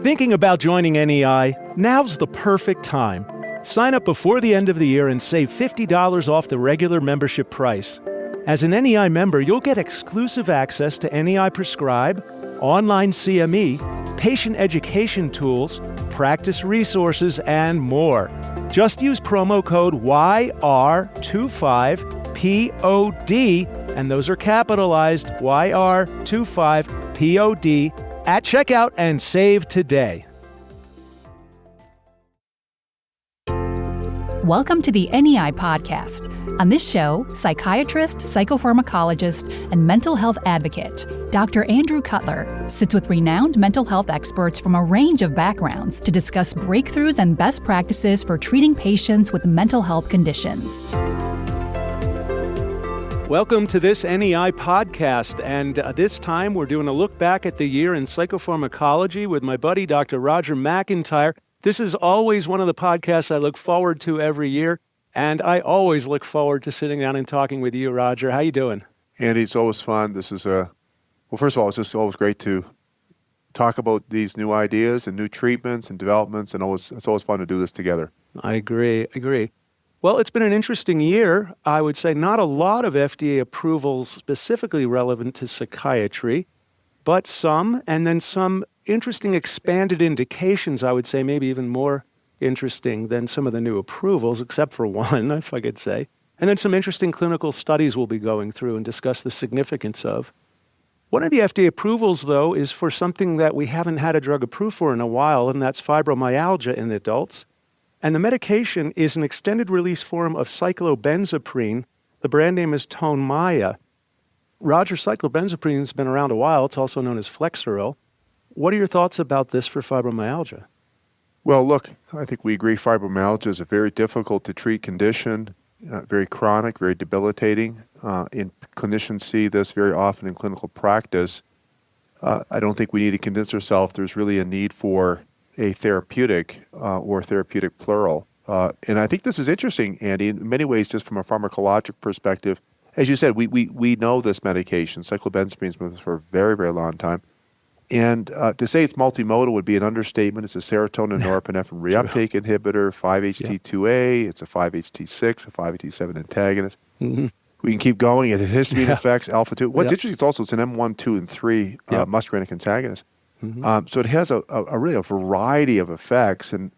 Thinking about joining NEI? Now's the perfect time. Sign up before the end of the year and save $50 off the regular membership price. As an NEI member, you'll get exclusive access to NEI Prescribe, online CME, patient education tools, practice resources, and more. Just use promo code YR25POD, and those are capitalized, YR25POD, at checkout and save today. Welcome to the NEI podcast. On this show, psychiatrist, psychopharmacologist, and mental health advocate, Dr. Andrew Cutler sits with renowned mental health experts from a range of backgrounds to discuss breakthroughs and best practices for treating patients with mental health conditions. Welcome to this NEI podcast, and this time we're doing a look back at the year in psychopharmacology with my buddy, Dr. Roger McIntyre. This is always one of the podcasts I look forward to every year, and I always look forward to sitting down and talking with you, Roger. How you doing? Andy, it's always fun. This is well, first of all, it's just always great to talk about these new ideas and new treatments and developments, and it's always fun to do this together. I agree. Well, it's been an interesting year. I would say not a lot of FDA approvals specifically relevant to psychiatry, but some, and then some interesting expanded indications, I would say maybe even more interesting than some of the new approvals, except for one, if I could say. And then some interesting clinical studies we'll be going through and discuss the significance of. One of the FDA approvals, though, is for something that we haven't had a drug approved for in a while, and that's fibromyalgia in adults. And the medication is an extended-release form of cyclobenzaprine. The brand name is Tonmya. Roger, cyclobenzaprine has been around a while. It's also known as Flexeril. What are your thoughts about this for fibromyalgia? Well, look, I think we agree fibromyalgia is a very difficult-to-treat condition, very chronic, very debilitating. Clinicians see this very often in clinical practice. I don't think we need to convince ourselves there's really a need for a therapeutic or therapeutic plural. And I think this is interesting, Andy, in many ways, just from a pharmacologic perspective. As you said, we know this medication. Cyclobenzaprine has been with us for a very, very long time. And to say it's multimodal would be an understatement. It's a serotonin norepinephrine reuptake inhibitor, 5-HT2A. It's a 5-HT6, a 5-HT7 antagonist. Mm-hmm. We can keep going. It has histamine effects, alpha-2. What's interesting is also it's an M1, 2, and 3 muscarinic antagonist. Mm-hmm. So it has a really a variety of effects, and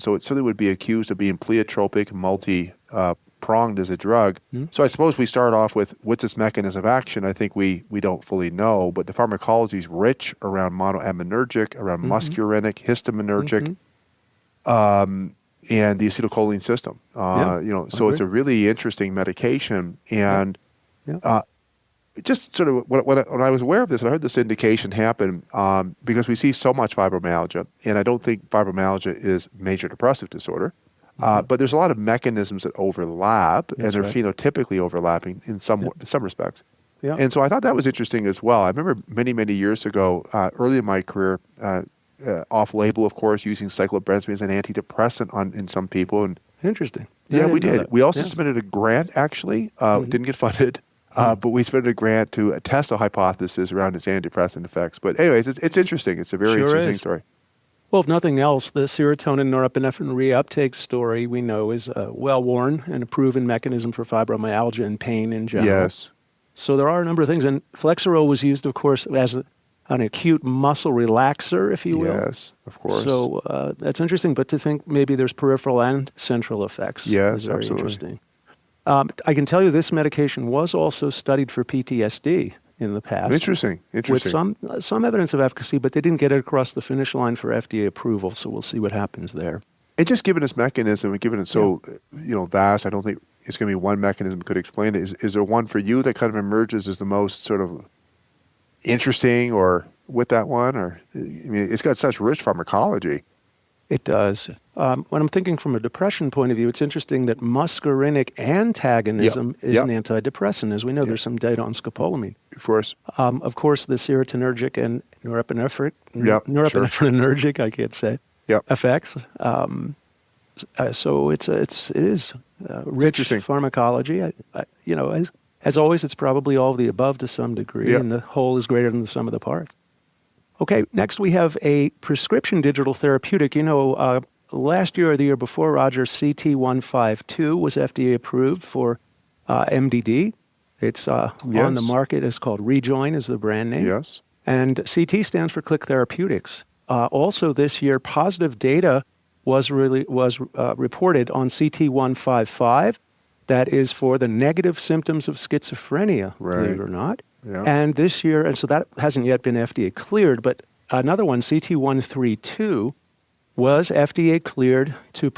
so it certainly would be accused of being pleiotropic, multi-pronged as a drug. Mm-hmm. So I suppose we start off with what's its mechanism of action. I think we don't fully know, but the pharmacology is rich around monoaminergic, around muscarinic, histaminergic, and the acetylcholine system. So it's a really interesting medication, and just sort of when I was aware of this, and I heard this indication happen because we see so much fibromyalgia, and I don't think fibromyalgia is major depressive disorder, but there's a lot of mechanisms that overlap, and they're phenotypically overlapping in some respects. Yeah. And so I thought that was interesting as well. I remember many, many years ago, early in my career, off-label, of course, using cyclobenzaprine as an antidepressant in some people. And interesting. Yeah, we did. We also submitted a grant, actually. Didn't get funded. But we submitted a grant to test a hypothesis around its antidepressant effects. But anyways, it's interesting. It's a very interesting story. Well, if nothing else, the serotonin norepinephrine reuptake story we know is a well-worn and a proven mechanism for fibromyalgia and pain in general. Yes. So there are a number of things. And Flexeril was used, of course, as an acute muscle relaxer, if you will. Yes, of course. So that's interesting. But to think maybe there's peripheral and central effects is very absolutely interesting. I can tell you this medication was also studied for PTSD in the past. Interesting. With some evidence of efficacy, but they didn't get it across the finish line for FDA approval, so we'll see what happens there. And just given its mechanism and given it so vast, I don't think it's going to be one mechanism that could explain it. Is there one for you that kind of emerges as the most sort of interesting or with that one? Or I mean, it's got such rich pharmacology. It does. When I'm thinking from a depression point of view, it's interesting that muscarinic antagonism is an antidepressant. As we know, there's some data on scopolamine. Of course. Of course, the serotonergic and norepinephrinergic, I can't say, effects. So it is rich pharmacology. As always, it's probably all of the above to some degree, and the whole is greater than the sum of the parts. Okay, next we have a prescription digital therapeutic. Last year or the year before, Roger, CT152 was FDA approved for MDD. It's on the market. It's called Rejoin is the brand name. Yes. And CT stands for Click Therapeutics. Also this year, positive data was reported on CT155. That is for the negative symptoms of schizophrenia, believe it or not. Yeah. And this year, and so that hasn't yet been FDA cleared, but another one, CT132, was FDA cleared to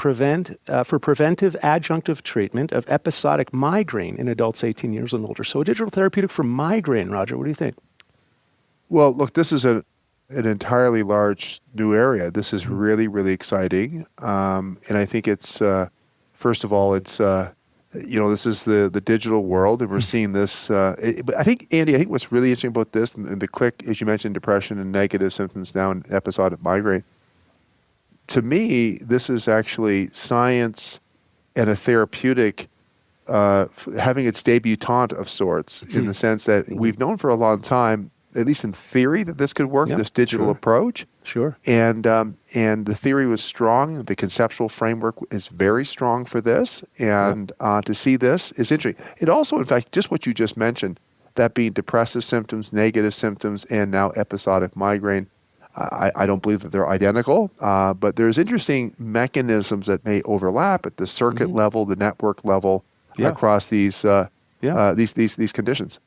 for preventive adjunctive treatment of episodic migraine in adults 18 years and older. So a digital therapeutic for migraine, Roger, what do you think? Well, look, this is an entirely large new area. This is really, really exciting. And I think it's, first of all, it's, this is the digital world, and we're seeing this. But I think, Andy, what's really interesting about this, and the click, as you mentioned, depression and negative symptoms now in episodic migraine, to me, this is actually science and a therapeutic having its debutante of sorts, in the sense that we've known for a long time, at least in theory, that this could work, this digital approach. Sure. And the theory was strong. The conceptual framework is very strong for this. And to see this is interesting. It also, in fact, just what you just mentioned, that being depressive symptoms, negative symptoms, and now episodic migraine, I don't believe that they're identical, but there's interesting mechanisms that may overlap at the circuit level, the network level, across these conditions.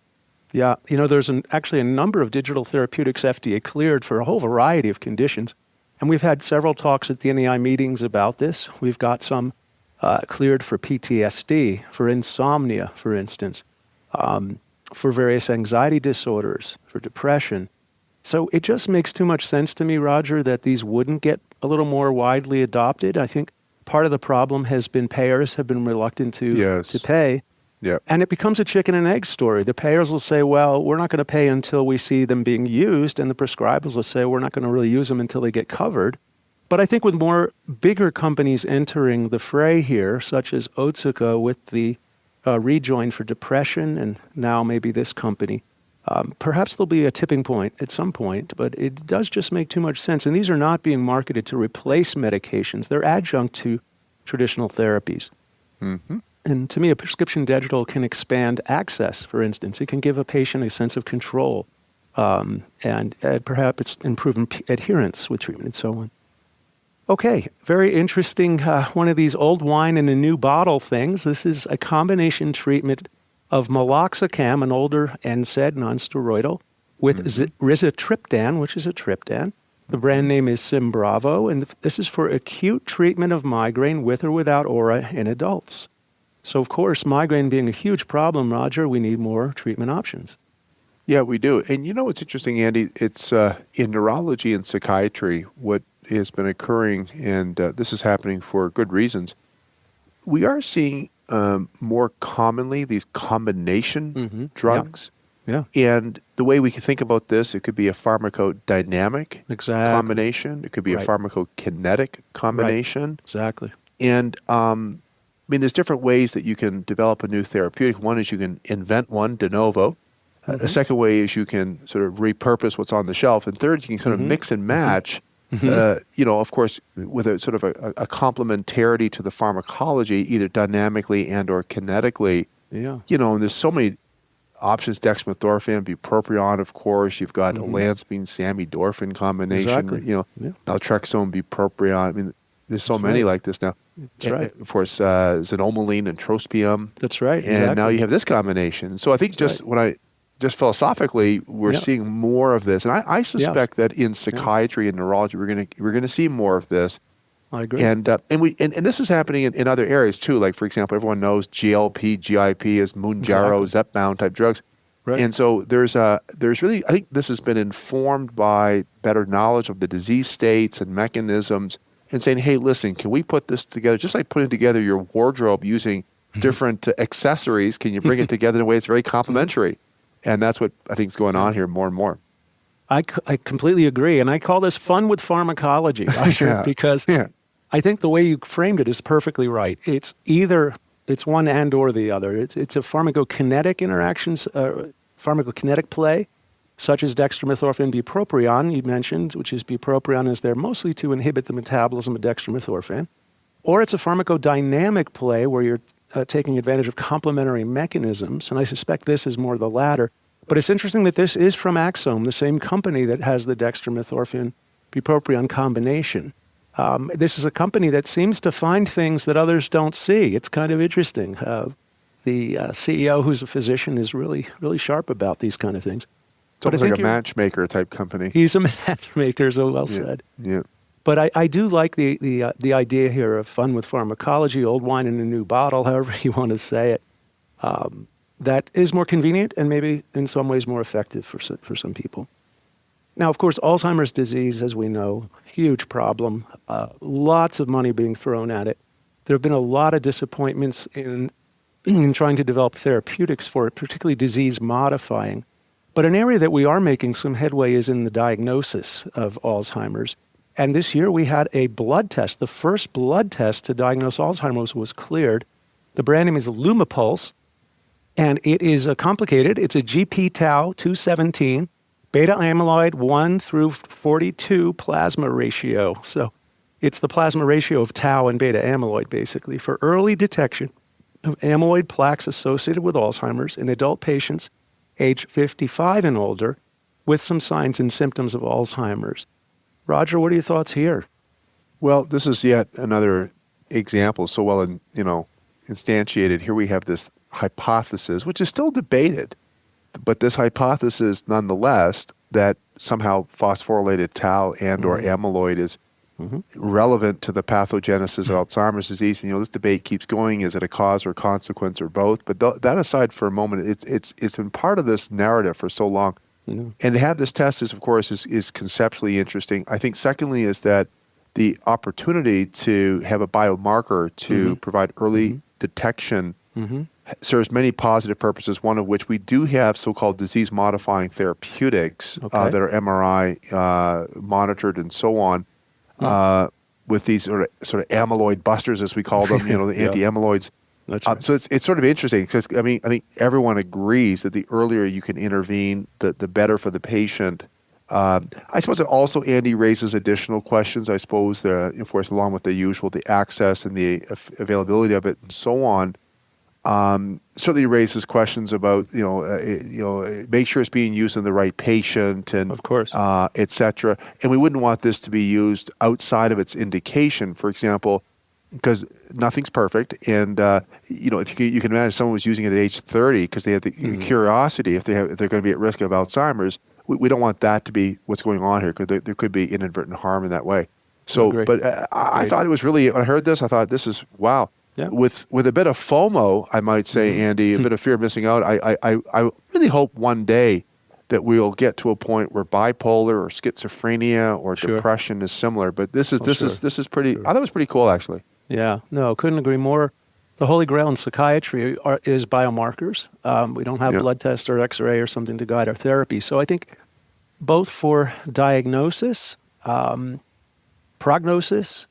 Yeah, there's actually a number of digital therapeutics FDA cleared for a whole variety of conditions, and we've had several talks at the NEI meetings about this. We've got some cleared for PTSD, for insomnia, for instance, for various anxiety disorders, for depression. So it just makes too much sense to me, Roger, that these wouldn't get a little more widely adopted. I think part of the problem has been payers have been reluctant to pay. Yep. And it becomes a chicken and egg story. The payers will say, well, we're not going to pay until we see them being used. And the prescribers will say, we're not going to really use them until they get covered. But I think with more bigger companies entering the fray here, such as Otsuka with the Rejoin for depression, and now maybe this company, perhaps there'll be a tipping point at some point, but it does just make too much sense. And these are not being marketed to replace medications. They're adjunct to traditional therapies. Mm-hmm. And to me, a prescription digital can expand access, for instance. It can give a patient a sense of control, and perhaps improve adherence with treatment and so on. Okay, very interesting. One of these old wine in a new bottle things. This is a combination treatment of meloxicam, an older NSAID, non-steroidal, with rizatriptan, which is a triptan. The brand name is Symbravo, and this is for acute treatment of migraine with or without aura in adults. So, of course, migraine being a huge problem, Roger, we need more treatment options. Yeah, we do. And what's interesting, Andy, it's in neurology and psychiatry, what has been occurring, and this is happening for good reasons, we are seeing more commonly these combination drugs. Yeah. And the way we can think about this, it could be a pharmacodynamic combination. It could be a pharmacokinetic combination. Right. Exactly. And there's different ways that you can develop a new therapeutic. One is you can invent one de novo. The second way is you can sort of repurpose what's on the shelf. And third, you can kind of mix and match, of course, with a sort of a complementarity to the pharmacology, either dynamically and or kinetically. Yeah. And there's so many options, dextromethorphan, bupropion, of course. You've got olanzapine, samidorphan combination, naltrexone, bupropion. There's so many like this now. That's right. Of course, xanomeline and trospium. That's right. And now you have this combination. So I think just philosophically, we're seeing more of this, and I suspect that in psychiatry and neurology, we're going to see more of this. I agree. And this is happening in other areas too. Like, for example, everyone knows GLP, GIP is Mounjaro, Zepbound type drugs. Right. And so there's really, I think this has been informed by better knowledge of the disease states and mechanisms, and saying, hey, listen, can we put this together? Just like putting together your wardrobe using different accessories, can you bring it together in a way that's very complementary? And that's what I think is going on here more and more. I completely agree. And I call this fun with pharmacology, because I think the way you framed it is perfectly right. It's one and or the other. It's a pharmacokinetic interactions, pharmacokinetic play. such as dextromethorphan bupropion, you mentioned, which is bupropion is there mostly to inhibit the metabolism of dextromethorphan. Or it's a pharmacodynamic play where you're taking advantage of complementary mechanisms, and I suspect this is more the latter. But it's interesting that this is from Axsome, the same company that has the dextromethorphan bupropion combination. This is a company that seems to find things that others don't see. It's kind of interesting. The CEO, who's a physician, is really, really sharp about these kind of things. It's almost like a matchmaker type company. He's a matchmaker, so well said. Yeah. But I do like the idea here of fun with pharmacology, old wine in a new bottle, however you want to say it. That is more convenient and maybe in some ways more effective for some people. Now, of course, Alzheimer's disease, as we know, huge problem. Lots of money being thrown at it. There have been a lot of disappointments in trying to develop therapeutics for it, particularly disease modifying. But an area that we are making some headway is in the diagnosis of Alzheimer's. And this year we had a blood test. The first blood test to diagnose Alzheimer's was cleared. The brand name is Lumipulse, and it is complicated. It's a GP-tau 217, beta amyloid 1 through 42 plasma ratio. So it's the plasma ratio of tau and beta amyloid, basically, for early detection of amyloid plaques associated with Alzheimer's in adult patients age 55 and older with some signs and symptoms of Alzheimer's. Roger, what are your thoughts here? Well, this is yet another example so well instantiated. Here we have this hypothesis, which is still debated, but this hypothesis nonetheless that somehow phosphorylated tau and or amyloid is relevant to the pathogenesis of Alzheimer's disease. And, this debate keeps going. Is it a cause or consequence or both? But that aside for a moment, it's been part of this narrative for so long. And to have this test is, of course, is conceptually interesting. I think secondly is that the opportunity to have a biomarker to provide early detection serves many positive purposes, one of which we do have so-called disease-modifying therapeutics that are MRI monitored and so on. With these sort of amyloid busters, as we call them, the anti-amyloids. That's right. So it's sort of interesting because, I think everyone agrees that the earlier you can intervene, the better for the patient. I suppose it also, Andy, raises additional questions, I suppose, of course, along with the usual, the access and the availability of it and so on. Certainly raises questions about, make sure it's being used in the right patient and, of course, et cetera. And we wouldn't want this to be used outside of its indication, for example, because nothing's perfect. And, if you can imagine someone was using it at age 30 because they had the curiosity if they're going to be at risk of Alzheimer's, we don't want that to be what's going on here because there could be inadvertent harm in that way. So, but I thought it was really, when I heard this, I thought this is, wow. Yeah. With a bit of FOMO, I might say, Andy, a bit of fear of missing out, I really hope one day that we'll get to a point where bipolar or schizophrenia or depression is similar. But this is pretty. I thought it was pretty cool, actually. Yeah, no, couldn't agree more. The holy grail in psychiatry is biomarkers. We don't have blood test or X-ray or something to guide our therapy. So I think both for diagnosis, prognosis,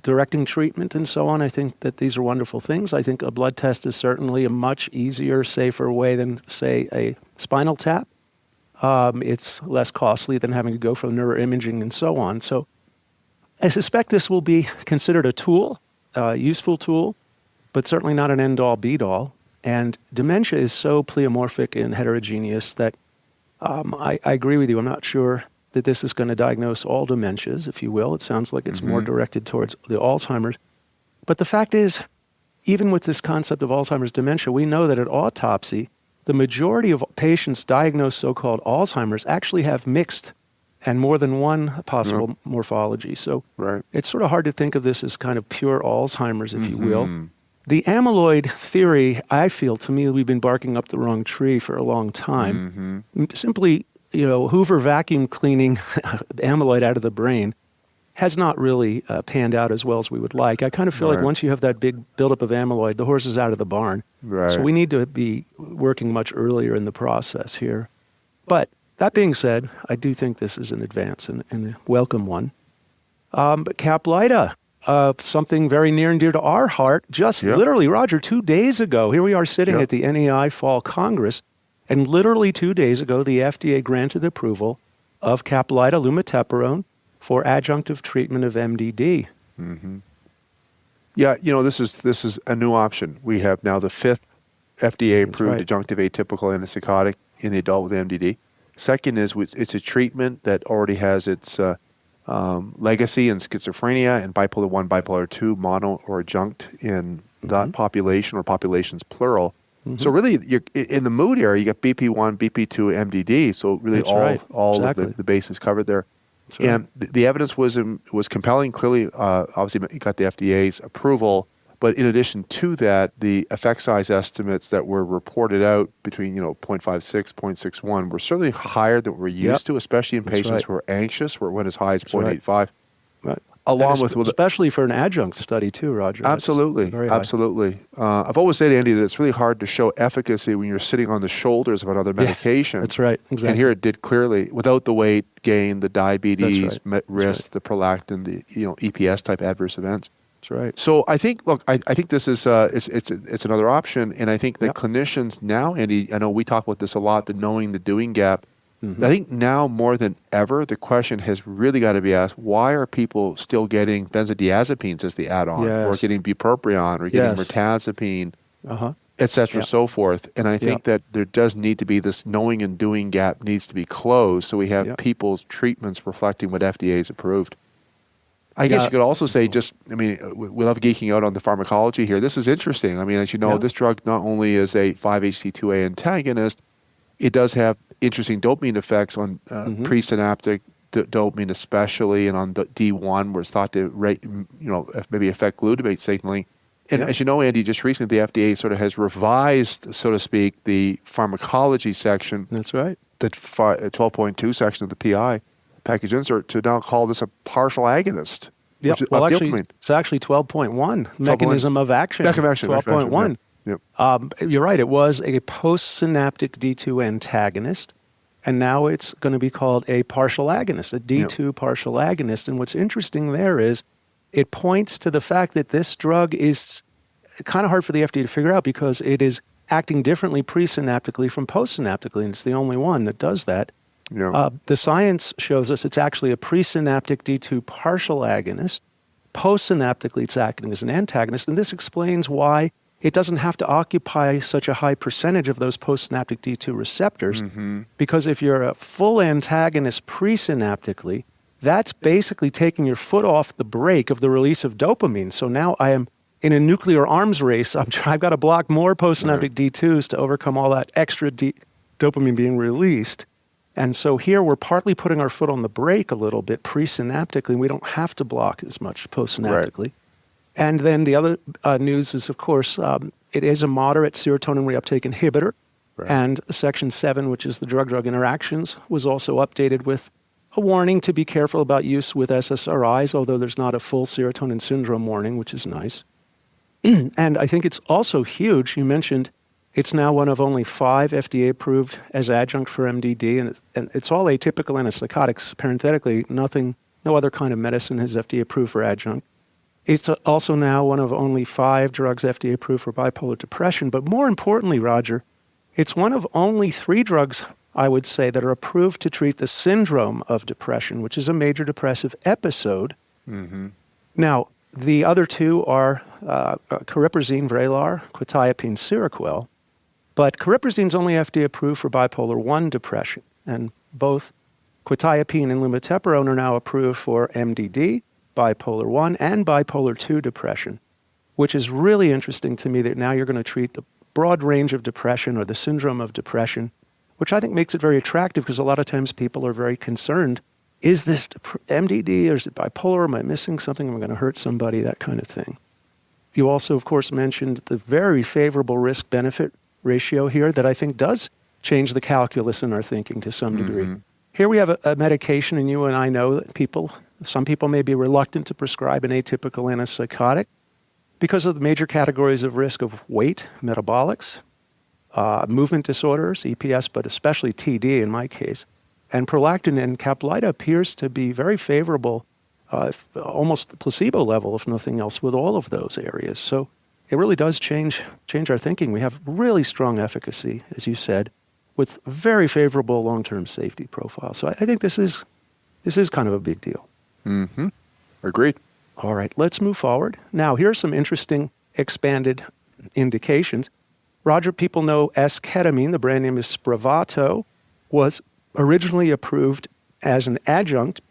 directing treatment and so on, I think that these are wonderful things. I think a blood test is certainly a much easier, safer way than, say, a spinal tap. It's less costly than having to go for neuroimaging and so on. So I suspect this will be considered a tool, a useful tool, but certainly not an end-all, be-all. And dementia is so pleomorphic and heterogeneous that I agree with you. I'm not sure that this is going to diagnose all dementias, if you will. It sounds like it's more directed towards the Alzheimer's. But the fact is, even with this concept of Alzheimer's dementia, we know that at autopsy, the majority of patients diagnosed so-called Alzheimer's actually have mixed and more than one possible morphology. So it's sort of hard to think of this as kind of pure Alzheimer's, if you will. The amyloid theory, I feel, to me, we've been barking up the wrong tree for a long time. Simply, Hoover vacuum cleaning amyloid out of the brain has not really panned out as well as we would like. I kind of feel like once you have that big buildup of amyloid, the horse is out of the barn. So we need to be working much earlier in the process here. But that being said, I do think this is an advance and a welcome one. But Caplyta, something very near and dear to our heart, just literally, Roger, 2 days ago, here we are sitting at the NEI Fall Congress, And literally 2 days ago, the FDA granted approval of Caplyta lumateperone for adjunctive treatment of MDD. Mm-hmm. Yeah, this is a new option. We have now the 5th FDA-approved adjunctive atypical antipsychotic in the adult with MDD. Second is it's a treatment that already has its legacy in schizophrenia and bipolar 1, bipolar 2, mono or adjunct in that population or populations plural. Mm-hmm. So really, you're, in the mood area, you got BP1, BP2, MDD. So really all exactly. of the bases covered there. Right. And the evidence was compelling. Clearly, obviously, it got the FDA's approval. But in addition to that, the effect size estimates that were reported out between 0.56, 0.61 were certainly higher than we're used to, especially in patients who are anxious, where it went as high as 0.85. Right. Along with especially for an adjunct study too, Roger. Absolutely, absolutely. I've always said, Andy, that it's really hard to show efficacy when you're sitting on the shoulders of another medication. Yeah, that's right, exactly. And here it did clearly, without the weight gain, the diabetes risk, the prolactin, the EPS type adverse events. That's right. So I think, look, I think this is it's another option, and I think that clinicians now, Andy, I know we talk about this a lot, the knowing the doing gap. Mm-hmm. I think now more than ever, the question has really got to be asked: why are people still getting benzodiazepines as the add-on, or getting bupropion, or getting mirtazapine, et cetera, so forth? And I think that there does need to be this knowing and doing gap needs to be closed, so we have people's treatments reflecting what FDA has approved. I guess you could also say we love geeking out on the pharmacology here. This is interesting. I mean, as you know, this drug not only is a 5-HT2A antagonist, it does have interesting dopamine effects on presynaptic dopamine especially, and on the D1, where it's thought to maybe affect glutamate signaling. And as you know, Andy, just recently the FDA sort of has revised, so to speak, the pharmacology section. That's right. The 12.2 section of the PI package insert to now call this a partial agonist. Yeah, well, actually, it's actually 12.1, mechanism of action. 12.1. Yep. You're right. It was a postsynaptic D2 antagonist, and now it's going to be called a partial agonist, a D2 partial agonist. And what's interesting there is it points to the fact that this drug is kind of hard for the FDA to figure out because it is acting differently presynaptically from postsynaptically, and it's the only one that does that. Yeah. The science shows us it's actually a presynaptic D2 partial agonist. Postsynaptically, it's acting as an antagonist, and this explains why it doesn't have to occupy such a high percentage of those postsynaptic D2 receptors, because if you're a full antagonist presynaptically, that's basically taking your foot off the brake of the release of dopamine. So now I am in a nuclear arms race. I've got to block more postsynaptic D2s to overcome all that extra dopamine being released. And so here we're partly putting our foot on the brake a little bit presynaptically. We don't have to block as much postsynaptically. Right. And then the other news is, of course, it is a moderate serotonin reuptake inhibitor. Right. And Section 7, which is the drug-drug interactions, was also updated with a warning to be careful about use with SSRIs, although there's not a full serotonin syndrome warning, which is nice. And I think it's also huge. You mentioned it's now one of only 5 FDA approved as adjunct for MDD, and it's all atypical antipsychotics. Parenthetically, no other kind of medicine has FDA approved for adjunct. It's also now one of only 5 drugs FDA approved for bipolar depression. But more importantly, Roger, it's one of only 3 drugs, I would say, that are approved to treat the syndrome of depression, which is a major depressive episode. Mm-hmm. Now, the other 2 are cariprazine, Vraylar, quetiapine, Seroquel. But cariprazine's only FDA approved for bipolar 1 depression, and both quetiapine and lumateperone are now approved for MDD, bipolar 1, and bipolar 2 depression, which is really interesting to me that now you're going to treat the broad range of depression or the syndrome of depression, which I think makes it very attractive because a lot of times people are very concerned. Is this MDD or is it bipolar? Am I missing something? Am I going to hurt somebody? That kind of thing. You also, of course, mentioned the very favorable risk-benefit ratio here that I think does change the calculus in our thinking to some degree. Here we have a medication, and you and I know that some people may be reluctant to prescribe an atypical antipsychotic because of the major categories of risk of weight, metabolics, movement disorders, EPS, but especially TD in my case. And prolactin and Caplyta appears to be very favorable, almost the placebo level, if nothing else, with all of those areas. So it really does change our thinking. We have really strong efficacy, as you said, with very favorable long-term safety profile. So I think this is kind of a big deal. Mm-hmm. Agreed. All right, let's move forward. Now, here are some interesting expanded indications. Roger, people know S-ketamine, the brand name is Spravato, was originally approved as an adjunct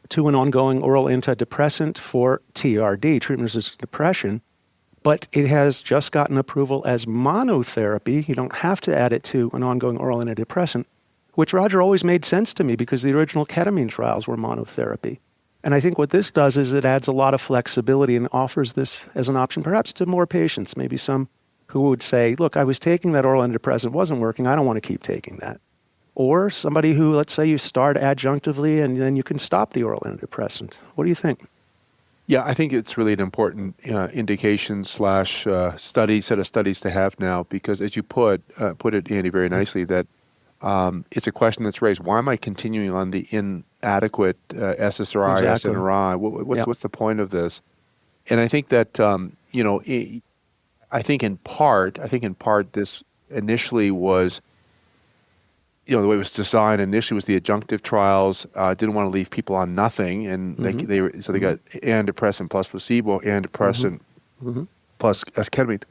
to an ongoing oral antidepressant for TRD, treatment-resistant depression, but it has just gotten approval as monotherapy. You don't have to add it to an ongoing oral antidepressant, which, Roger, always made sense to me because the original ketamine trials were monotherapy. And I think what this does is it adds a lot of flexibility and offers this as an option perhaps to more patients, maybe some who would say, look, I was taking that oral antidepressant, wasn't working, I don't want to keep taking that. Or somebody who, let's say you start adjunctively and then you can stop the oral antidepressant. What do you think? Yeah, I think it's really an important indication / study, set of studies to have now, because as you put it, Andy, very nicely, that it's a question that's raised. Why am I continuing on the inadequate SSRI, Exactly. SNRI? What's the point of this? And I think that, I think in part this initially was, the way it was designed initially was the adjunctive trials, didn't want to leave people on nothing. And they got antidepressant plus placebo, antidepressant plus esketamine.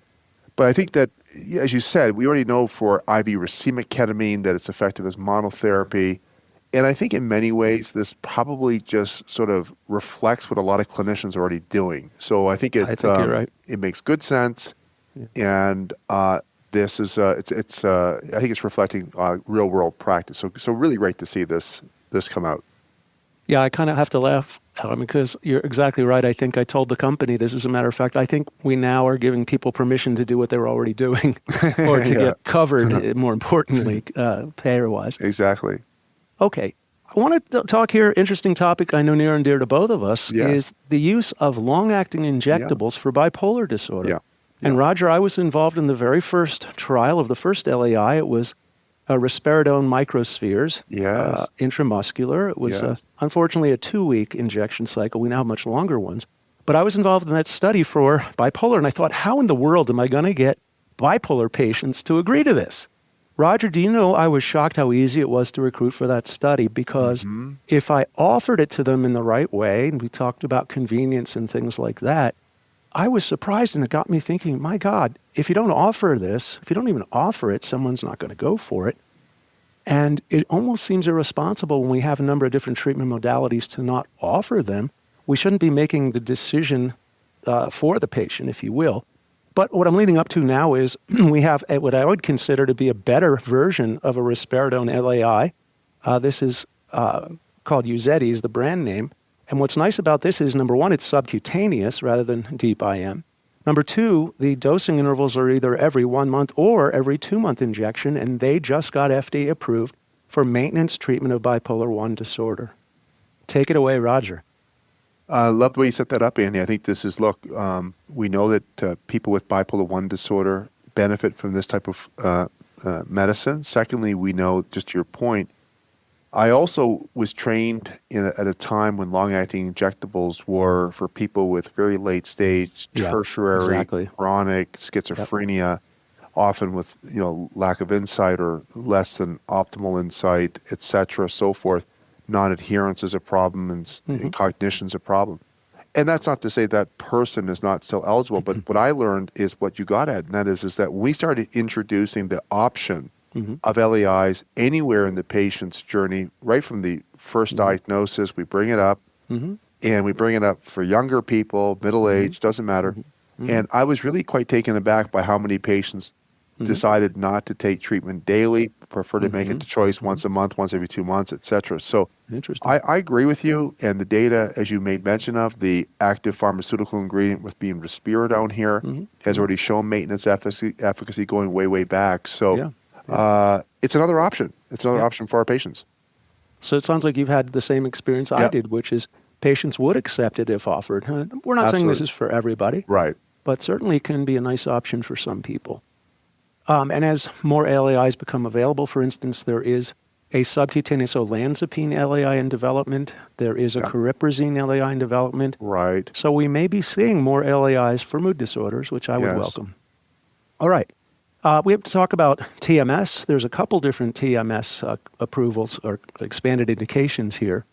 But I think that, as you said, we already know for IV racemic ketamine that it's effective as monotherapy. And I think in many ways, this probably just sort of reflects what a lot of clinicians are already doing. So I think you're right. It makes good sense. Yeah. And this is, I think it's reflecting real world practice. So really great to see this come out. Yeah, I kind of have to laugh, Alan, because you're exactly right. I think I told the company this, as a matter of fact. I think we now are giving people permission to do what they were already doing or to get covered, more importantly, payer-wise. Exactly. Okay. I want to talk here, interesting topic I know near and dear to both of us, is the use of long-acting injectables for bipolar disorder. Yeah. And Roger, I was involved in the very first trial of the first LAI. It was risperidone microspheres, intramuscular. It was unfortunately a 2-week injection cycle. We now have much longer ones. But I was involved in that study for bipolar, and I thought, how in the world am I going to get bipolar patients to agree to this? Roger, do you know I was shocked how easy it was to recruit for that study, because if I offered it to them in the right way, and we talked about convenience and things like that, I was surprised, and it got me thinking, my God, if you don't offer this, if you don't even offer it, someone's not going to go for it. And it almost seems irresponsible when we have a number of different treatment modalities to not offer them. We shouldn't be making the decision for the patient, if you will. But what I'm leading up to now is we have what I would consider to be a better version of a risperidone LAI. This is called Uzedy, is the brand name. And what's nice about this is, number one, it's subcutaneous rather than deep IM. Number two, the dosing intervals are either every 1 month or every 2-month injection, and they just got FDA approved for maintenance treatment of bipolar I disorder. Take it away, Roger. I love the way you set that up, Andy. I think this is, we know that people with bipolar I disorder benefit from this type of medicine. Secondly, we know, just to your point, I also was trained at a time when long-acting injectables were for people with very late-stage, tertiary, chronic schizophrenia, often with lack of insight or less than optimal insight, etc., so forth. Non-adherence is a problem, and cognition is a problem. And that's not to say that person is not still eligible, but what I learned is what you got at, and that is that when we started introducing the option of LAIs anywhere in the patient's journey, right from the first diagnosis, we bring it up, and we bring it up for younger people, middle age, doesn't matter. And I was really quite taken aback by how many patients decided not to take treatment daily, prefer to make it a choice once a month, once every 2 months, etc. So I agree with you, and the data, as you made mention of, the active pharmaceutical ingredient with being risperidone here has already shown maintenance efficacy going way, way back. So it's another option. It's another option for our patients. So it sounds like you've had the same experience I did, which is patients would accept it if offered. We're not saying this is for everybody, right? But certainly can be a nice option for some people. And as more LAIs become available, for instance, there is a subcutaneous olanzapine LAI in development. There is a cariprazine LAI in development. Right. So we may be seeing more LAIs for mood disorders, which I would welcome. All right. We have to talk about TMS. There's a couple different TMS approvals or expanded indications here.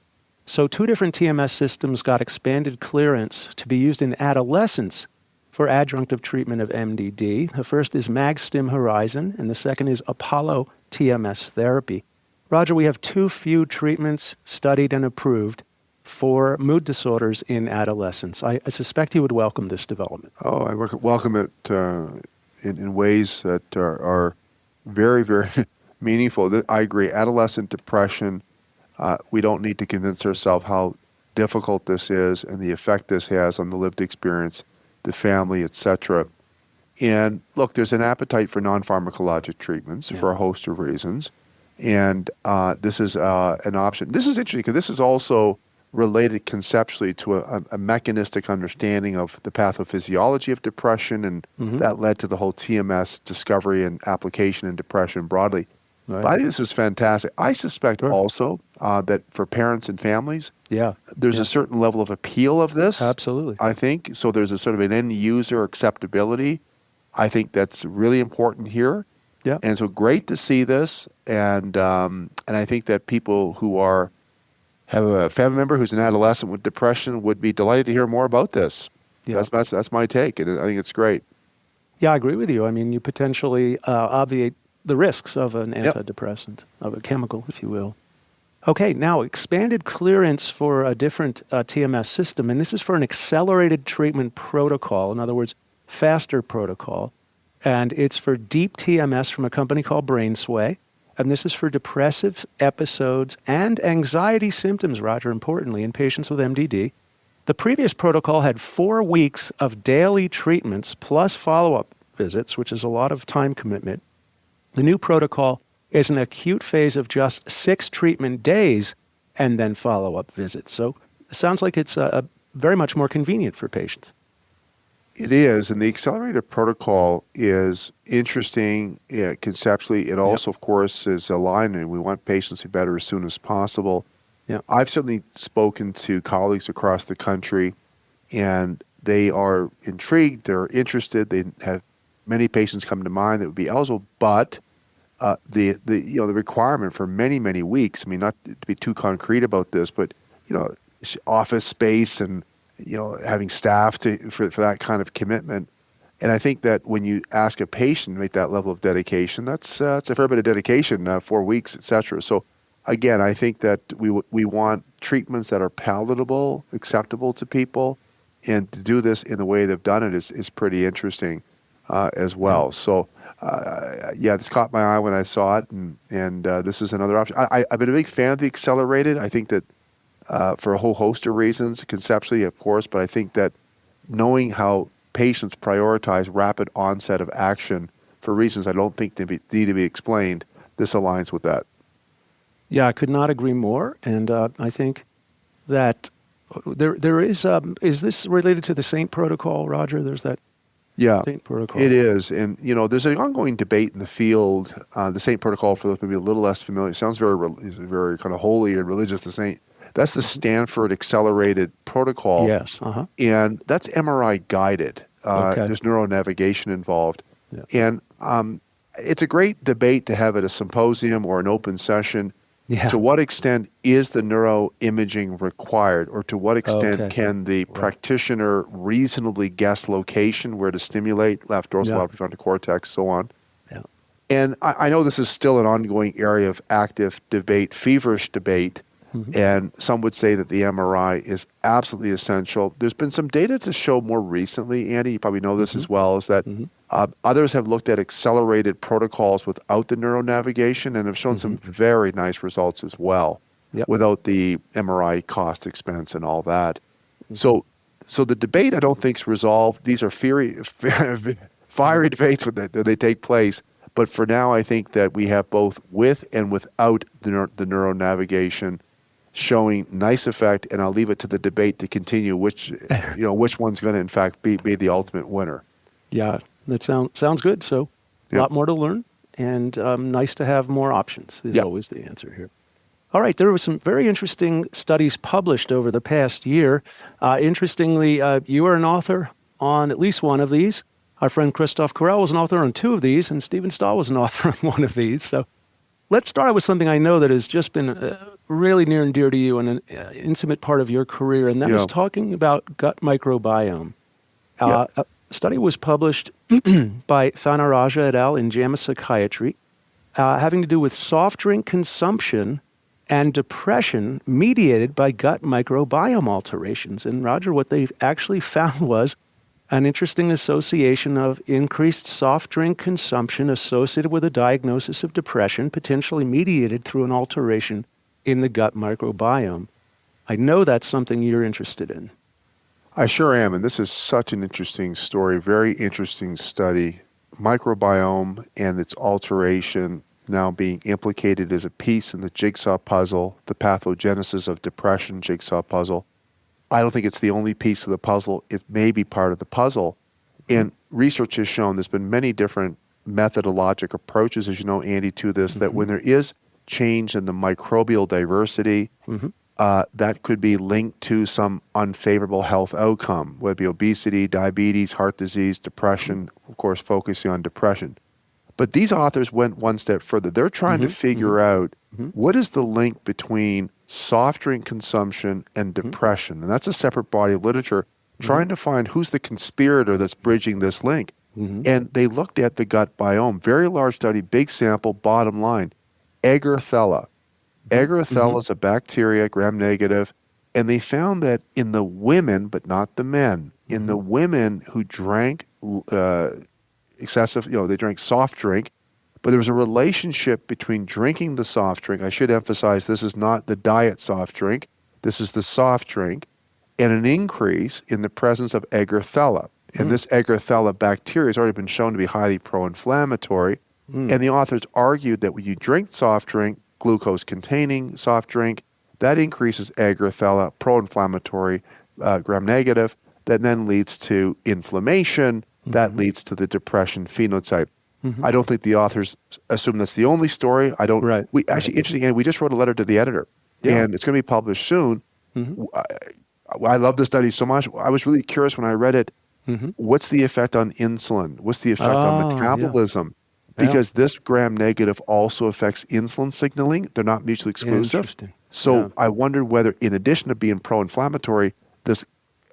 So 2 different TMS systems got expanded clearance to be used in adolescents for adjunctive treatment of MDD. The first is MagStim Horizon, and the second is Apollo TMS therapy. Roger, we have 2 few treatments studied and approved for mood disorders in adolescents. I suspect you would welcome this development. Oh, I welcome it in ways that are very, very meaningful. I agree. Adolescent depression, we don't need to convince ourselves how difficult this is and the effect this has on the lived experience, the family, etc. And look, there's an appetite for non-pharmacologic treatments for a host of reasons. And this is an option. This is interesting because this is also related conceptually to a mechanistic understanding of the pathophysiology of depression, and that led to the whole TMS discovery and application in depression broadly. Right. But I think this is fantastic. I suspect also that for parents and families, there's a certain level of appeal of this. Absolutely. I think. So there's a sort of an end user acceptability. I think that's really important here. Yeah. And so great to see this. And I think that people who have a family member who's an adolescent with depression would be delighted to hear more about this. Yeah. That's my take, and I think it's great. Yeah, I agree with you. I mean, you potentially obviate the risks of an antidepressant, of a chemical, if you will. Okay, now expanded clearance for a different TMS system, and this is for an accelerated treatment protocol, in other words, faster protocol, and it's for deep TMS from a company called BrainsWay. And this is for depressive episodes and anxiety symptoms, Roger, importantly, in patients with MDD. The previous protocol had 4 weeks of daily treatments plus follow-up visits, which is a lot of time commitment. The new protocol is an acute phase of just 6 treatment days and then follow-up visits. So it sounds like it's very much more convenient for patients. It is, and the accelerated protocol is interesting conceptually. It also, of course, is aligned, and we want patients to be better as soon as possible. Yeah. I've certainly spoken to colleagues across the country, and they are intrigued, they're interested, they have many patients come to mind that would be eligible, but the requirement for many, many weeks, I mean, not to be too concrete about this, but, office space and having staff for that kind of commitment. And I think that when you ask a patient to make that level of dedication, that's a fair bit of dedication, 4 weeks, et cetera. So again, I think that we want treatments that are palatable, acceptable to people, and to do this in the way they've done it is pretty interesting as well. So this caught my eye when I saw it, and this is another option. I've been a big fan of the accelerated. I think that for a whole host of reasons, conceptually, of course, but I think that knowing how patients prioritize rapid onset of action for reasons I don't think need to be explained, this aligns with that. Yeah, I could not agree more, and I think that there is this related to the SAINT protocol, Roger? There's that SAINT protocol. It is, and there's an ongoing debate in the field. The SAINT protocol, for those maybe a little less familiar, sounds very kind of holy and religious. The SAINT. That's the Stanford Accelerated Protocol. Yes. And that's MRI guided. There's neuronavigation involved. Yeah. And it's a great debate to have at a symposium or an open session. Yeah. To what extent is the neuroimaging required, or to what extent can the practitioner reasonably guess location where to stimulate, left dorsal prefrontal cortex, so on. Yeah. And I know this is still an ongoing area of active debate, feverish debate. And some would say that the MRI is absolutely essential. There's been some data to show more recently, Andy, you probably know this as well, is that others have looked at accelerated protocols without the neuronavigation and have shown some very nice results as well, without the MRI cost, expense, and all that. So the debate, I don't think, is resolved. These are fiery debates when they take place. But for now, I think that we have both with and without the neuronavigation showing nice effect, and I'll leave it to the debate to continue which one's going to in fact be the ultimate winner. Yeah, that sounds good. So a lot more to learn, and nice to have more options is always the answer here. All right, there were some very interesting studies published over the past year. Interestingly, you are an author on at least one of these. Our friend Christoph Carell was an author on 2 of these, and Stephen Stahl was an author on 1 of these. So let's start with something I know that has just been really near and dear to you and an intimate part of your career, and that is talking about gut microbiome. A study was published by Thanaraja et al. In JAMA Psychiatry, having to do with soft drink consumption and depression mediated by gut microbiome alterations. And Roger, what they actually found was an interesting association of increased soft drink consumption associated with a diagnosis of depression, potentially mediated through an alteration in the gut microbiome. I know that's something you're interested in. I sure am, and this is such an interesting story, very interesting study. Microbiome and its alteration now being implicated as a piece in the jigsaw puzzle, the pathogenesis of depression jigsaw puzzle. I don't think it's the only piece of the puzzle. It may be part of the puzzle. And research has shown there's been many different methodologic approaches, as you know, Andy, to this, that when there is change in the microbial diversity, that could be linked to some unfavorable health outcome, whether it be obesity, diabetes, heart disease, depression, of course, focusing on depression. But these authors went one step further. They're trying to figure out what is the link between soft drink consumption and depression. And that's a separate body of literature, trying to find who's the conspirator that's bridging this link. And they looked at the gut biome, very large study, big sample, bottom line, Agarthella. Agarthella is a bacteria, gram-negative, and they found that in the women, but not the men, in the women who drank excessive, they drank soft drink, but there was a relationship between drinking the soft drink. I should emphasize this is not the diet soft drink. This is the soft drink, and an increase in the presence of Agarthella. And this Agarthella bacteria has already been shown to be highly pro-inflammatory. And the authors argued that when you drink soft drink, glucose-containing soft drink, that increases Agarthella, pro-inflammatory, gram-negative, that then leads to inflammation. That leads to the depression phenotype. I don't think the authors assume that's the only story. I don't. Right. We actually, interesting, and we just wrote a letter to the editor, and it's going to be published soon. I love the study so much. I was really curious when I read it. What's the effect on insulin? What's the effect on metabolism? Because this gram-negative also affects insulin signaling. They're not mutually exclusive. Interesting. So I wondered whether, in addition to being pro-inflammatory, this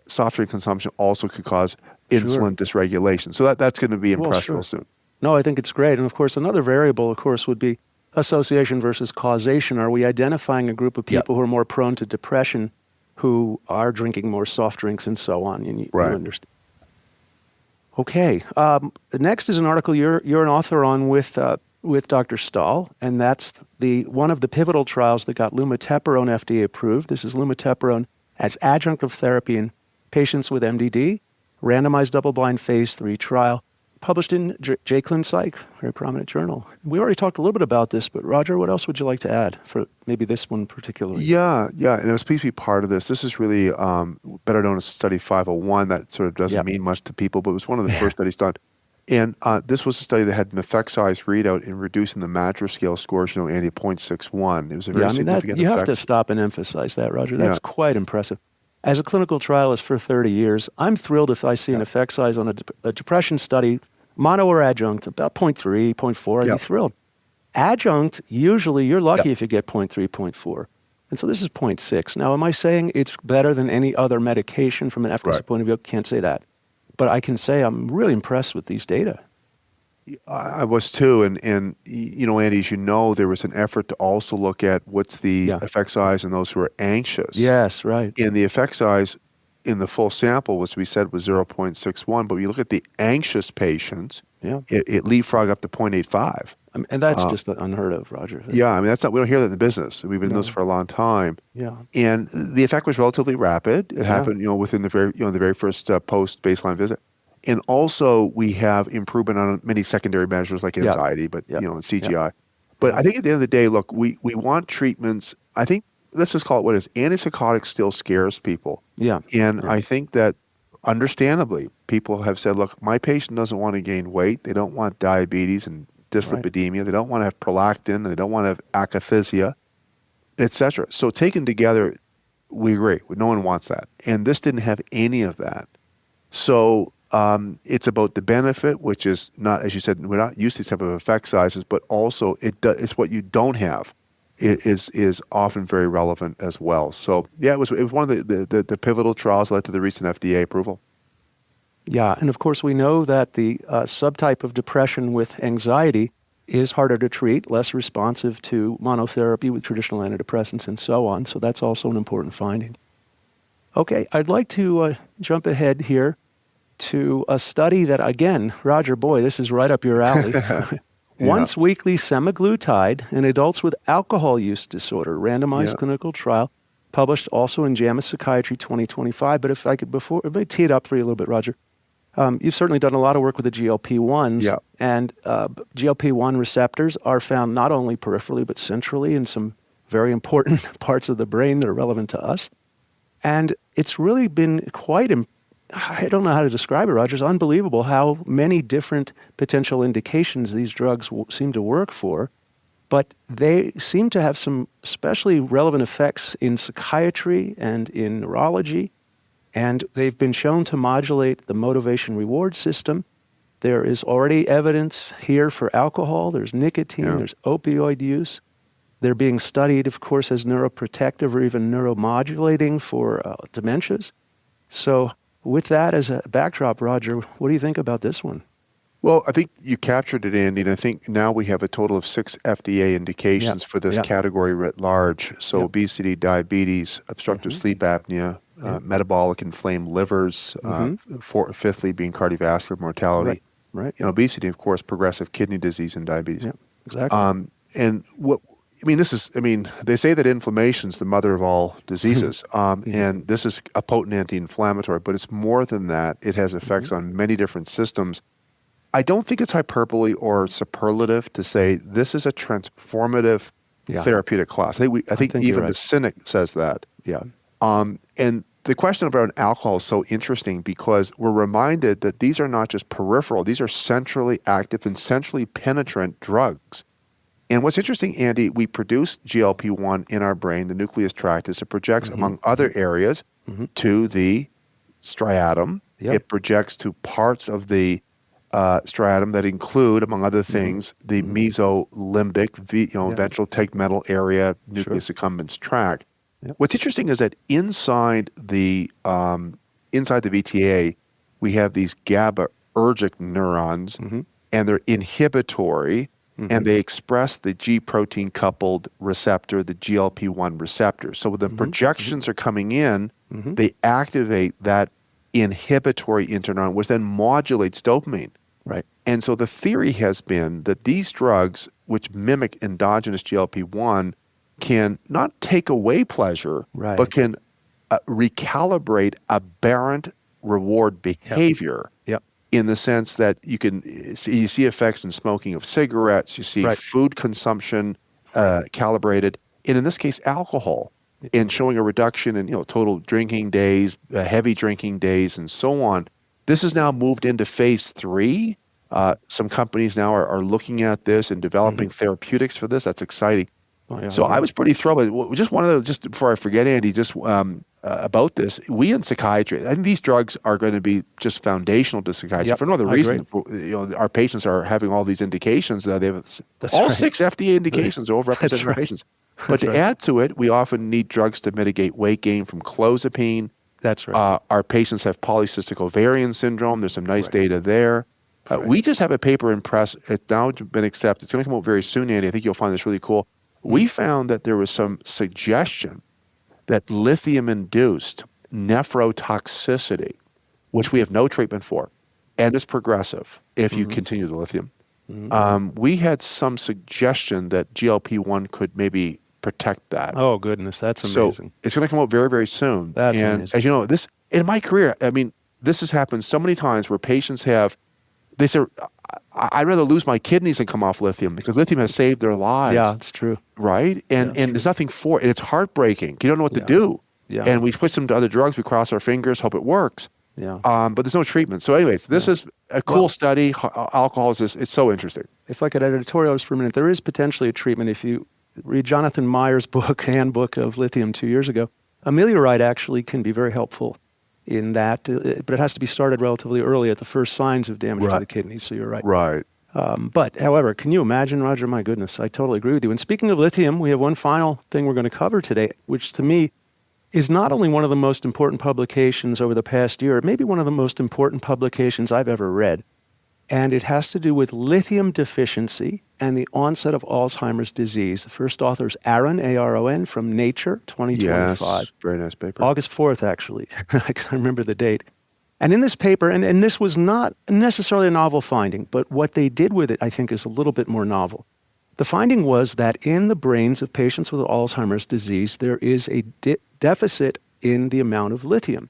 soft drink consumption also could cause insulin dysregulation. So that's going to be impressed real soon. No, I think it's great. And of course, another variable, of course, would be association versus causation. Are we identifying a group of people who are more prone to depression, who are drinking more soft drinks and so on? You understand. Okay. Next is an article you're an author on with Dr. Stahl, and that's one of the pivotal trials that got lumateperone FDA approved. This is lumateperone as adjunctive therapy in patients with MDD, randomized double-blind phase 3 trial, published in JClin Psych, very prominent journal. We already talked a little bit about this, but Roger, what else would you like to add for maybe this one particularly? Yeah, and it was pleased to be part of this. This is really better known as Study 501. That sort of doesn't mean much to people, but it was one of the first studies done. And this was a study that had an effect size readout in reducing the MADRS scale scores, Andy, 0.61. It was a very significant you effect. have to stop and emphasize that, Roger. That's quite impressive. As a clinical trialist for 30 years, I'm thrilled if I see an effect size on a depression study, mono or adjunct, about 0.3, 0.4, I'd be thrilled. Adjunct, usually you're lucky if you get 0.3, 0.4. And so this is 0.6. Now, am I saying it's better than any other medication from an efficacy point of view? Can't say that. But I can say I'm really impressed with these data. I was too. And Andy, as you know, there was an effort to also look at what's the effect size in those who are anxious. Yes, right. And the effect size in the full sample was 0.61. But when you look at the anxious patients, it leapfrogged up to 0.85. And that's just unheard of, Roger. Yeah, I mean, we don't hear that in the business. We've been in this for a long time. Yeah. And the effect was relatively rapid. It happened, within the very first post-baseline visit. And also, we have improvement on many secondary measures like anxiety, but and CGI. Yeah. But I think at the end of the day, look, we want treatments. I think let's just call it what it is. Antipsychotic still scares people. Yeah. And I think that understandably, people have said, look, my patient doesn't want to gain weight. They don't want diabetes and dyslipidemia. They don't want to have prolactin. They don't want to have akathisia, etc. So taken together, we agree. No one wants that. And this didn't have any of that. So It's about the benefit, which is not, as you said, we're not used to these type of effect sizes, but also it's what you don't have is often very relevant as well. So yeah, it was one of the pivotal trials that led to the recent FDA approval. Yeah, and of course we know that the subtype of depression with anxiety is harder to treat, less responsive to monotherapy with traditional antidepressants and so on. So that's also an important finding. Okay, I'd like to jump ahead here to a study that, again, Roger, boy, this is right up your alley. Once weekly semaglutide in adults with alcohol use disorder, randomized clinical trial, published also in JAMA Psychiatry 2025. But if I could, let me tee it up for you a little bit, Roger. You've certainly done a lot of work with the GLP-1s, and GLP-1 receptors are found not only peripherally but centrally in some very important parts of the brain that are relevant to us. And it's really been quite I don't know how to describe it, Roger. It's unbelievable how many different potential indications these drugs seem to work for, but they seem to have some especially relevant effects in psychiatry and in neurology, and they've been shown to modulate the motivation reward system. There is already evidence here for alcohol. There's nicotine. There's opioid use. They're being studied, of course, as neuroprotective or even neuromodulating for dementias. So with that as a backdrop, Roger, what do you think about this one? Well, I think you captured it, Andy, and I think now we have a total of 6 FDA indications for this category writ large. So obesity, diabetes, obstructive sleep apnea, metabolic inflamed livers, fifthly being cardiovascular mortality. Right. And obesity, of course, progressive kidney disease and diabetes. Yeah, exactly. And they say that inflammation is the mother of all diseases, and this is a potent anti-inflammatory, but it's more than that. It has effects on many different systems. I don't think it's hyperbole or superlative to say this is a transformative therapeutic class. I think even the cynic says that. Yeah. And the question about alcohol is so interesting because we're reminded that these are not just peripheral, these are centrally active and centrally penetrant drugs. And what's interesting, Andy, we produce GLP-1 in our brain, the nucleus tractus. It projects, among other areas, to the striatum. It projects to parts of the striatum that include, among other things, the mesolimbic, ventral tegmental area, nucleus accumbens tract. What's interesting is that inside the VTA, we have these GABAergic neurons, and they're inhibitory. And they express the G protein coupled receptor, the GLP-1 receptor. So when the projections are coming in, they activate that inhibitory interneuron, which then modulates dopamine. Right. And so the theory has been that these drugs, which mimic endogenous GLP-1, can not take away pleasure, but can recalibrate aberrant reward behavior. In the sense that you see effects in smoking of cigarettes, you see food consumption calibrated, and in this case, alcohol, and showing a reduction in total drinking days, heavy drinking days, and so on. This has now moved into phase 3. Some companies now are looking at this and developing therapeutics for this. That's exciting. So I was pretty thrilled. Just before I forget, Andy, about this, we in psychiatry, I think these drugs are going to be just foundational to psychiatry. For no other reason, our patients are having all these indications. They have 6 FDA indications are overrepresented in patients. But to add to it, we often need drugs to mitigate weight gain from clozapine. That's right. Our patients have polycystic ovarian syndrome. There's some nice data there. We just have a paper in press. It's now been accepted. It's going to come out very soon, Andy. I think you'll find this really cool. We found that there was some suggestion that lithium-induced nephrotoxicity, which we have no treatment for, and is progressive if you continue the lithium. We had some suggestion that GLP-1 could maybe protect that. Oh, goodness, that's amazing. So it's going to come out very, very soon. That's amazing. As you know, this in my career, this has happened so many times where patients they say, I'd rather lose my kidneys than come off lithium because lithium has saved their lives. Yeah, it's true. Right? And there's nothing for it. And it's heartbreaking. You don't know what to do. Yeah. And we switch them to other drugs. We cross our fingers, hope it works. Yeah. But there's no treatment. So anyways, this is a cool study. Alcohol it's so interesting. If I could editorialize for a minute, there is potentially a treatment. If you read Jonathan Meyer's book, Handbook of Lithium 2 years ago, amelioride actually can be very helpful in that, but it has to be started relatively early at the first signs of damage to the kidneys, so you're right. Right. But, however, can you imagine, Roger? My goodness, I totally agree with you. And speaking of lithium, we have one final thing we're going to cover today, which to me is not only one of the most important publications over the past year, maybe one of the most important publications I've ever read. And it has to do with lithium deficiency and the onset of Alzheimer's disease. The first author is Aron, A-R-O-N, from Nature, 2025. Yes, very nice paper. August 4th, actually. I remember the date. And in this paper, and this was not necessarily a novel finding, but what they did with it, I think, is a little bit more novel. The finding was that in the brains of patients with Alzheimer's disease, there is a deficit in the amount of lithium.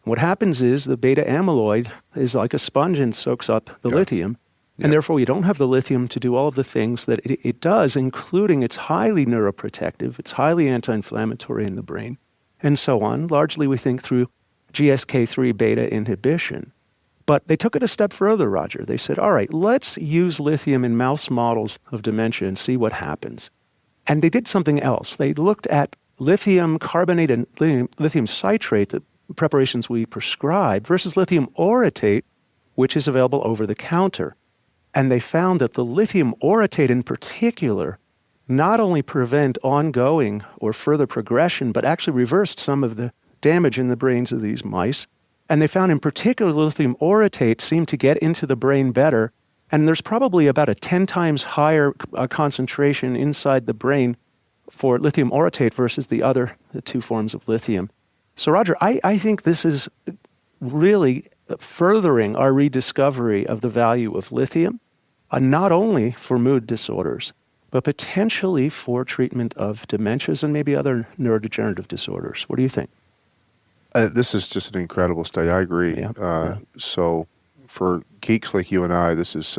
What happens is the beta amyloid is like a sponge and soaks up the lithium, and therefore you don't have the lithium to do all of the things that it does, including it's highly neuroprotective, it's highly anti-inflammatory in the brain, and so on, largely we think through GSK3 beta inhibition. But they took it a step further, Roger. They said, all right, let's use lithium in mouse models of dementia and see what happens. And they did something else. They looked at lithium carbonate and lithium citrate, the preparations we prescribe, versus lithium orotate, which is available over the counter. And they found that the lithium orotate in particular not only prevent ongoing or further progression, but actually reversed some of the damage in the brains of these mice. And they found in particular lithium orotate seemed to get into the brain better. And there's probably about a 10 times higher concentration inside the brain for lithium orotate versus the two forms of lithium. So, Roger, I think this is really furthering our rediscovery of the value of lithium, not only for mood disorders, but potentially for treatment of dementias and maybe other neurodegenerative disorders. What do you think? This is just an incredible study. I agree. So, for geeks like you and I, this is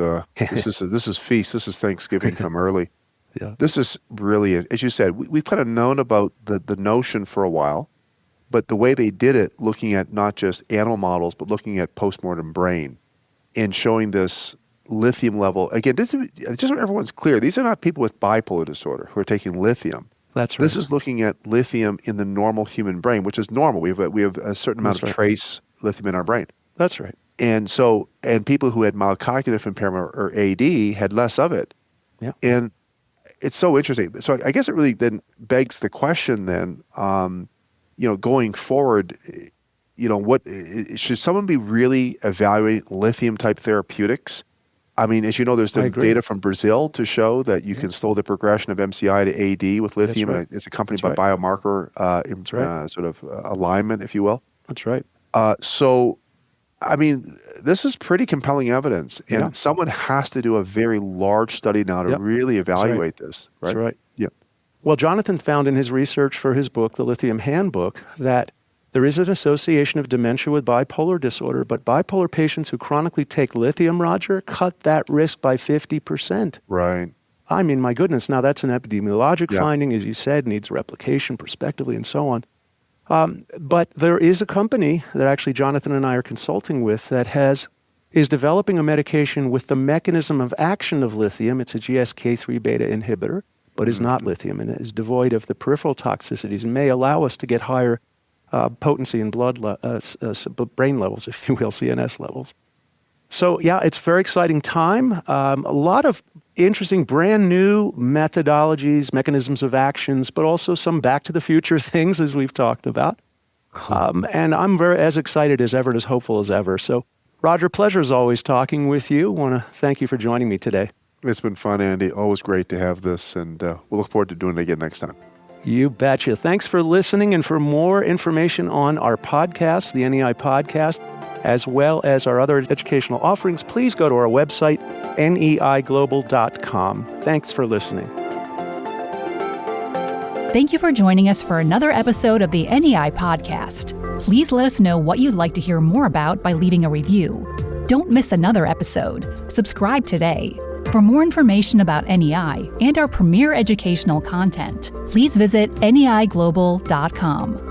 feast. This is Thanksgiving come early. This is really, as you said, we've kind of known about the notion for a while. But the way they did it, looking at not just animal models, but looking at postmortem brain and showing this lithium level. Again, just so everyone's clear, these are not people with bipolar disorder who are taking lithium. That's right. This is looking at lithium in the normal human brain, which is normal. We have a certain amount of trace lithium in our brain. That's right. And people who had mild cognitive impairment or AD had less of it. Yeah. And it's so interesting. So I guess it really then begs the question then, going forward, what should someone be really evaluating lithium type therapeutics? I mean, as you know, there's data from Brazil to show that you can slow the progression of MCI to AD with lithium. Right. It's accompanied by biomarker sort of alignment, if you will. That's right. So, I mean, this is pretty compelling evidence, and someone has to do a very large study now to really evaluate this. Right? That's right. Yeah. Well, Jonathan found in his research for his book, The Lithium Handbook, that there is an association of dementia with bipolar disorder, but bipolar patients who chronically take lithium, Roger, cut that risk by 50%. Right. I mean, my goodness, now that's an epidemiologic finding, as you said, needs replication prospectively and so on. But there is a company that actually Jonathan and I are consulting with that is developing a medication with the mechanism of action of lithium. It's a GSK3 beta inhibitor, but is not lithium and is devoid of the peripheral toxicities and may allow us to get higher potency in brain levels, if you will, CNS levels. So, it's a very exciting time. A lot of interesting brand new methodologies, mechanisms of actions, but also some back to the future things as we've talked about. And I'm as excited as ever and as hopeful as ever. So, Roger, pleasure as always talking with you. I want to thank you for joining me today. It's been fun, Andy. Always great to have this, and we'll look forward to doing it again next time. You betcha. Thanks for listening, and for more information on our podcast, the NEI Podcast, as well as our other educational offerings, please go to our website, neiglobal.com. Thanks for listening. Thank you for joining us for another episode of the NEI Podcast. Please let us know what you'd like to hear more about by leaving a review. Don't miss another episode. Subscribe today. For more information about NEI and our premier educational content, please visit neiglobal.com.